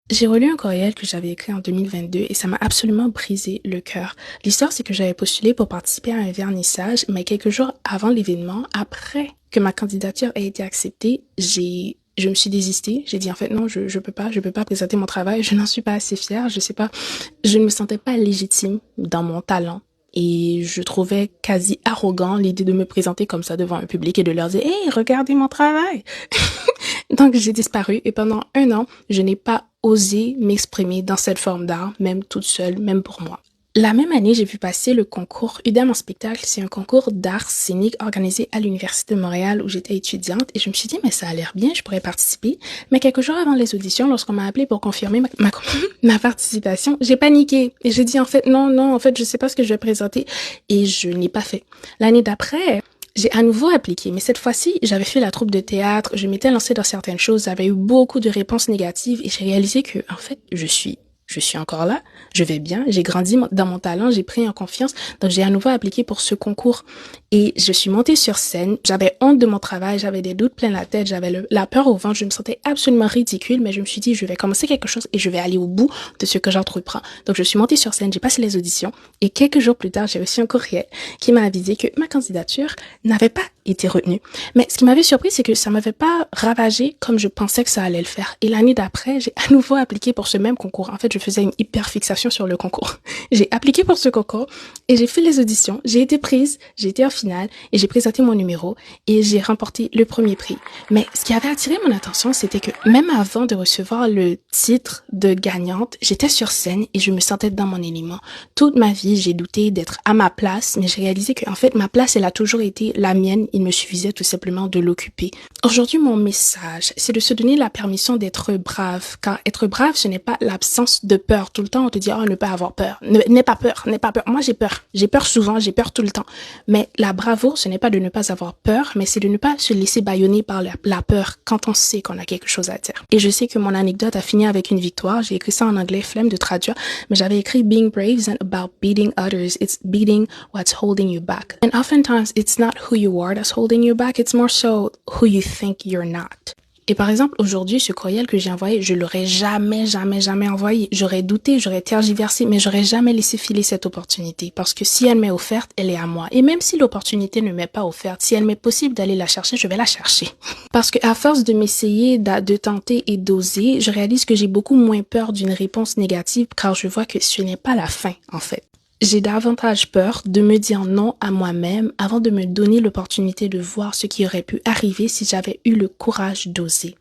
J'ai relu un courriel que j'avais écrit en 2022 et ça m'a absolument brisé le cœur. L'histoire, c'est que j'avais postulé pour participer à un vernissage, mais quelques jours avant l'événement, après que ma candidature ait été acceptée, je me suis désistée. J'ai dit en fait non, je peux pas présenter mon travail. Je n'en suis pas assez fière. Je sais pas, je ne me sentais pas légitime dans mon talent. Et je trouvais quasi arrogant l'idée de me présenter comme ça devant un public et de leur dire hey, regardez mon travail. Donc j'ai disparu et pendant un an, je n'ai pas osé m'exprimer dans cette forme d'art, même toute seule, même pour moi. La même année, j'ai vu passer le concours UDEM en spectacle. C'est un concours d'art scénique organisé à l'Université de Montréal où j'étais étudiante et je me suis dit, mais ça a l'air bien, je pourrais participer. Mais quelques jours avant les auditions, lorsqu'on m'a appelé pour confirmer ma participation, j'ai paniqué et j'ai dit en fait, non, en fait, je sais pas ce que je vais présenter et je n'ai pas fait. L'année d'après, j'ai à nouveau appliqué, mais cette fois-ci, j'avais fait la troupe de théâtre, je m'étais lancée dans certaines choses, j'avais eu beaucoup de réponses négatives et j'ai réalisé que, en fait, je suis encore là, je vais bien, j'ai grandi dans mon talent, j'ai pris en confiance, donc j'ai à nouveau appliqué pour ce concours et je suis montée sur scène, j'avais honte de mon travail, j'avais des doutes plein la tête, j'avais la peur au ventre, je me sentais absolument ridicule, mais je me suis dit, je vais commencer quelque chose et je vais aller au bout de ce que j'entreprends. Donc je suis montée sur scène, j'ai passé les auditions et quelques jours plus tard, j'ai reçu un courriel qui m'a avisé que ma candidature n'avait pas été retenue. Mais ce qui m'avait surpris, c'est que ça m'avait pas ravagé comme je pensais que ça allait le faire. Et l'année d'après, j'ai à nouveau appliqué pour ce même concours. En fait, je faisais une hyper fixation sur le concours. J'ai appliqué pour ce concours et j'ai fait les auditions. J'ai été prise, j'ai été en finale et j'ai présenté mon numéro et j'ai remporté le premier prix. Mais ce qui avait attiré mon attention, c'était que même avant de recevoir le titre de gagnante, j'étais sur scène et je me sentais dans mon élément. Toute ma vie, j'ai douté d'être à ma place, mais j'ai réalisé que, en fait, ma place, elle a toujours été la mienne. Il me suffisait tout simplement de l'occuper. Aujourd'hui, mon message, c'est de se donner la permission d'être brave. Car être brave, ce n'est pas l'absence de peur. Tout le temps, on te dit, oh, ne pas avoir peur. N'aie pas peur, n'aie pas peur. Moi, j'ai peur. J'ai peur souvent, j'ai peur tout le temps. Mais la bravoure, ce n'est pas de ne pas avoir peur, mais c'est de ne pas se laisser bâillonner par la peur quand on sait qu'on a quelque chose à dire. Et je sais que mon anecdote a fini avec une victoire. J'ai écrit ça en anglais, flemme de traduire, mais j'avais écrit being brave isn't about beating others, it's beating what's holding you back. And oftentimes, it's not who you are that's holding you back, it's more so who you think you're not. Et par exemple, aujourd'hui, ce courriel que j'ai envoyé, je l'aurais jamais envoyé. J'aurais douté, j'aurais tergiversé, mais j'aurais jamais laissé filer cette opportunité. Parce que si elle m'est offerte, elle est à moi. Et même si l'opportunité ne m'est pas offerte, si elle m'est possible d'aller la chercher, je vais la chercher. Parce que à force de m'essayer, de tenter et d'oser, je réalise que j'ai beaucoup moins peur d'une réponse négative car je vois que ce n'est pas la fin, en fait. J'ai davantage peur de me dire non à moi-même avant de me donner l'opportunité de voir ce qui aurait pu arriver si j'avais eu le courage d'oser.